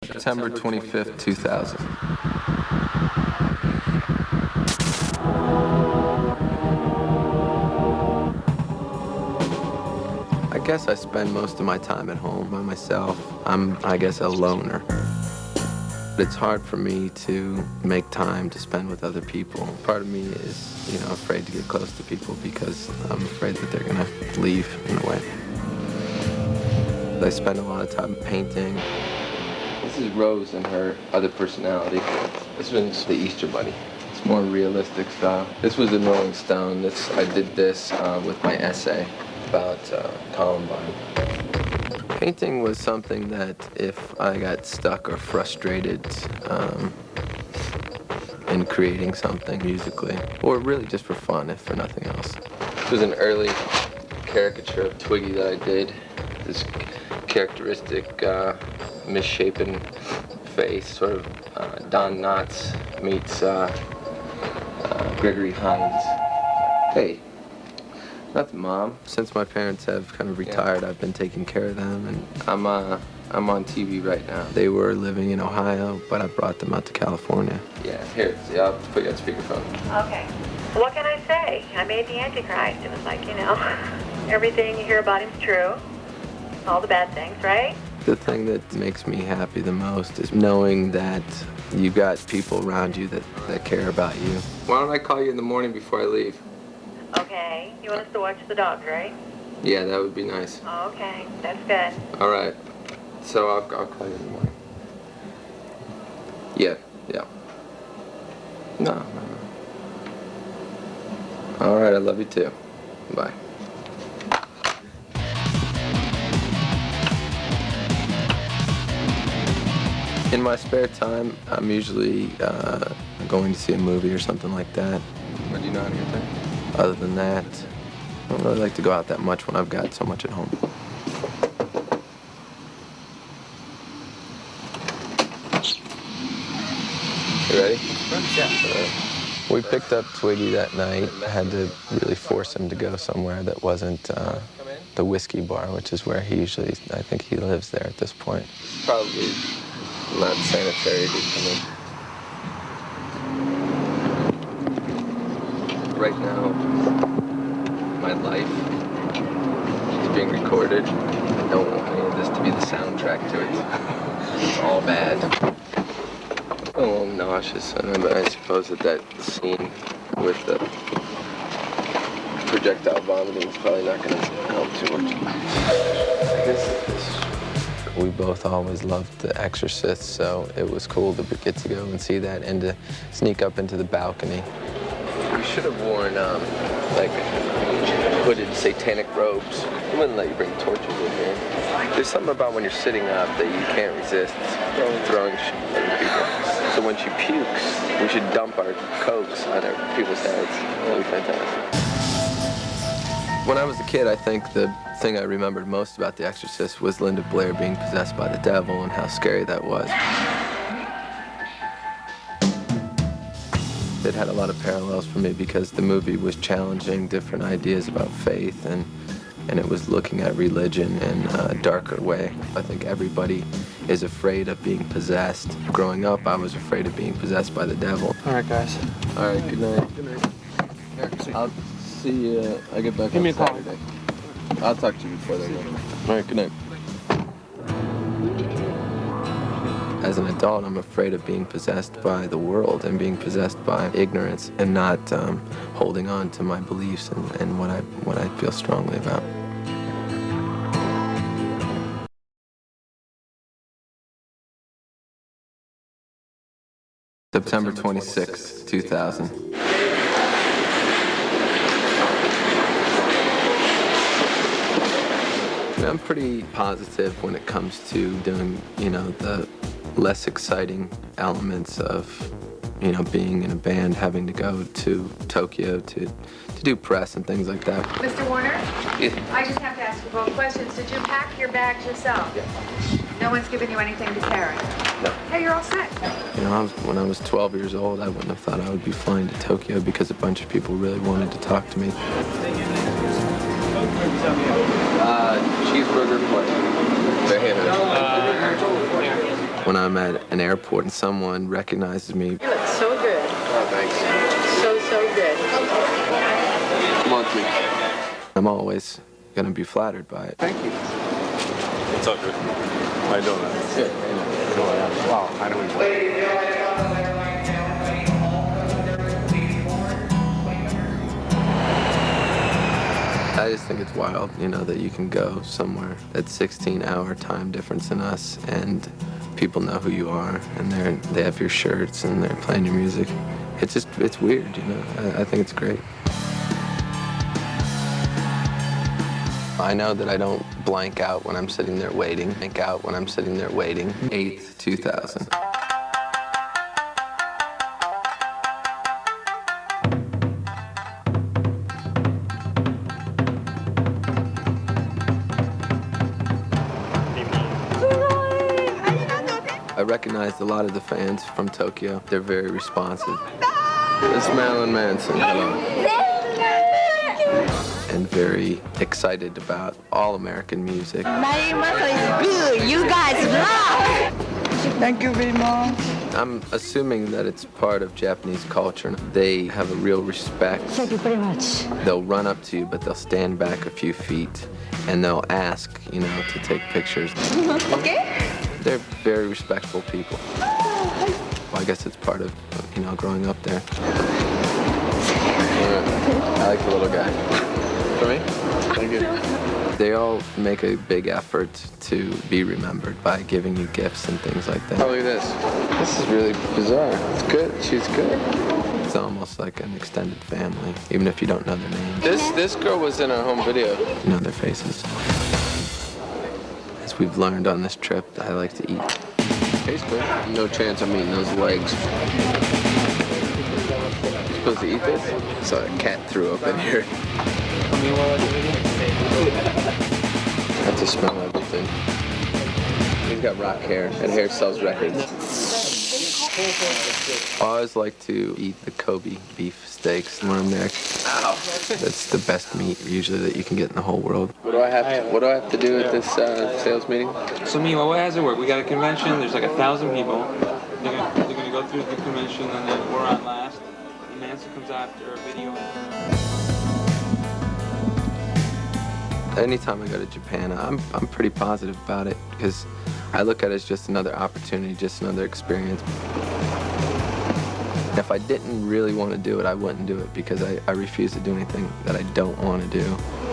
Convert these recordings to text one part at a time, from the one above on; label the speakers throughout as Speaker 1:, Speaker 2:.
Speaker 1: September 25th, 2000. I guess I spend most of my time at home by myself. I'm, I guess, a loner. It's hard for me to make time to spend with other people. Part of me is, afraid to get close to people because I'm afraid that they're gonna leave in a way. I spend a lot of time painting. This is Rose and her other personality. This one's the Easter Bunny. It's more realistic style. This was in Rolling Stone. I did this with my essay about Columbine. Painting was something that if I got stuck or frustrated in creating something musically, or really just for fun, if for nothing else. This was an early caricature of Twiggy that I did. This characteristic misshapen face, sort of Don Knotts meets Gregory Hines. Hey. Nothing, Mom. Since my parents have kind of retired, I've been taking care of them, and I'm on TV right now. They were living in Ohio, but I brought them out to California. Yeah, here, I'll put you on speakerphone.
Speaker 2: Okay. What can I say? I made the Antichrist. It was like, everything you hear about him's true. All the bad things, right?
Speaker 1: The thing that makes me happy the most is knowing that you got people around you that care about you. Why don't I call you in the morning before I leave?
Speaker 2: Okay. You want us to watch the dogs, right?
Speaker 1: Yeah, that would be nice.
Speaker 2: Okay. That's good.
Speaker 1: All right. So I'll call you in the morning. Yeah. No. All right, I love you too. Bye. In my spare time, I'm usually going to see a movie or something like that. Or do you know anything? Other than that, I don't really like to go out that much when I've got so much at home. You ready? Yeah. We picked up Twiggy that night. I had to really force him to go somewhere that wasn't the whiskey bar, which is where I think he lives there at this point. Probably not sanitary to come in. Right now, my life is being recorded. I don't want any of this to be the soundtrack to it. It's all bad. I'm a little nauseous, but I suppose that scene with the projectile vomiting is probably not going to help too much. I guess we both always loved The Exorcist, so it was cool to get to go and see that and to sneak up into the balcony. We should have worn, hooded satanic robes. They wouldn't let you bring torches in here. There's something about when you're sitting up that you can't resist throwing shit at people. So when she pukes, we should dump our cokes on people's heads. That'd be fantastic. When I was a kid, I think the thing I remembered most about The Exorcist was Linda Blair being possessed by the devil and how scary that was. It had a lot of parallels for me because the movie was challenging different ideas about faith and it was looking at religion in a darker way. I think everybody is afraid of being possessed. Growing up, I was afraid of being possessed by the devil.
Speaker 3: All right, guys.
Speaker 1: All right, good night.
Speaker 3: Good night.
Speaker 1: I'll see you. I get back
Speaker 3: Give me
Speaker 1: on
Speaker 3: a call.
Speaker 1: Saturday. I'll talk to you before then. All right, good night. As an adult, I'm afraid of being possessed by the world and being possessed by ignorance and not holding on to my beliefs and what I feel strongly about. September 26, 2000. I'm pretty positive when it comes to doing, the less exciting elements of, being in a band, having to go to Tokyo to do press and things like that.
Speaker 4: Mr. Warner?
Speaker 1: Yeah.
Speaker 4: I just have to ask you both questions. Did you pack your bags yourself?
Speaker 1: Yeah.
Speaker 4: No one's given you anything to carry?
Speaker 1: No.
Speaker 4: Hey, you're all set.
Speaker 1: When I was 12 years old, I wouldn't have thought I would be flying to Tokyo because a bunch of people really wanted to talk to me. Cheeseburger plate. They're handed when I'm at an airport and someone recognizes me.
Speaker 4: You look so good.
Speaker 3: Oh, thanks.
Speaker 4: So good.
Speaker 3: Monthly.
Speaker 1: I'm always going to be flattered by it.
Speaker 3: Thank you. It's all good. How you doing, man?
Speaker 1: Good.
Speaker 3: Wow, I know he's
Speaker 1: I just think it's wild, you know, that you can go somewhere that's 16-hour time difference in us, and people know who you are, and they have your shirts, and they're playing your music. It's weird, you know. I think it's great. I know that I don't blank out when I'm sitting there waiting. 8th, 2000. I recognized a lot of the fans from Tokyo. They're very responsive. It's Marilyn Manson. Hello. And very excited about all American music.
Speaker 5: Marilyn Manson is good. You guys rock.
Speaker 6: Thank you very much.
Speaker 1: I'm assuming that it's part of Japanese culture. They have a real respect.
Speaker 5: Thank you very much.
Speaker 1: They'll run up to you, but they'll stand back a few feet, and they'll ask, you know, to take pictures.
Speaker 5: Okay.
Speaker 1: They're very respectful people. Well, I guess it's part of, you know, growing up there. I like the little guy. For me? Thank you. They all make a big effort to be remembered by giving you gifts and things like that.
Speaker 3: Oh, look at this. This is really bizarre. It's good. She's good.
Speaker 1: It's almost like an extended family, even if you don't know their names.
Speaker 3: This girl was in our home video.
Speaker 1: You know their faces. As we've learned on this trip, I like to eat.
Speaker 3: Tastes good. No chance I'm eating those legs. You supposed to eat this?
Speaker 1: So a cat threw up in here. I have to smell everything. He's got rock hair, and hair sells records. I always like to eat the Kobe beef steaks when I'm there. Ow. That's the best meat usually that you can get in the whole world.
Speaker 3: What do I have to do at this sales meeting?
Speaker 7: So meanwhile, how does it work? We got a convention, there's like 1,000 people. They're gonna go through the convention, and then we're on last. And Manson comes after a video.
Speaker 1: Anytime I go to Japan, I'm pretty positive about it because I look at it as just another opportunity, just another experience. If I didn't really want to do it, I wouldn't do it because I refuse to do anything that I don't want to do.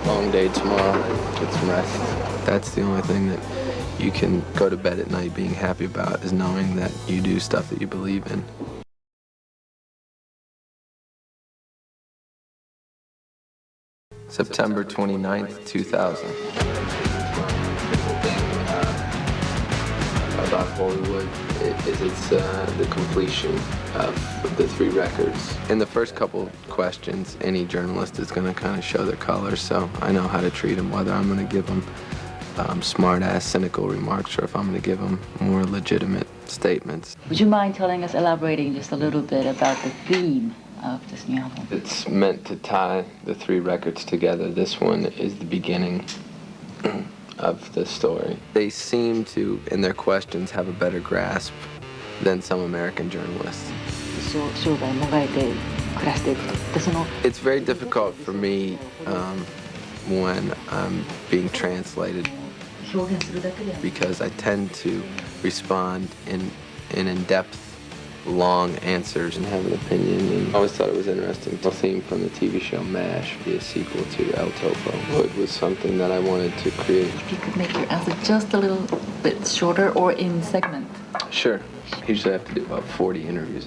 Speaker 3: Long day tomorrow. Get some rest.
Speaker 1: That's the only thing that you can go to bed at night being happy about, is knowing that you do stuff that you believe in. September 29th, 2000. About Hollywood it's the completion of the 3 records. In the first couple of questions, any journalist is going to kind of show their colors, so I know how to treat them, whether I'm going to give them smart-ass, cynical remarks or if I'm going to give them more legitimate statements.
Speaker 8: Would you mind telling us, elaborating just a little bit about the theme of this new album?
Speaker 1: It's meant to tie the 3 records together. This one is the beginning of the story. They seem to, in their questions, have a better grasp than some American journalists. It's very difficult for me when I'm being translated because I tend to respond in in-depth, long answers and have an opinion. And I always thought it was interesting. The theme from the TV show MASH be a sequel to El Topo. It was something that I wanted to create.
Speaker 8: If you could make your answer just a little bit shorter or in segment.
Speaker 1: Sure. Usually I have to do about 40 interviews.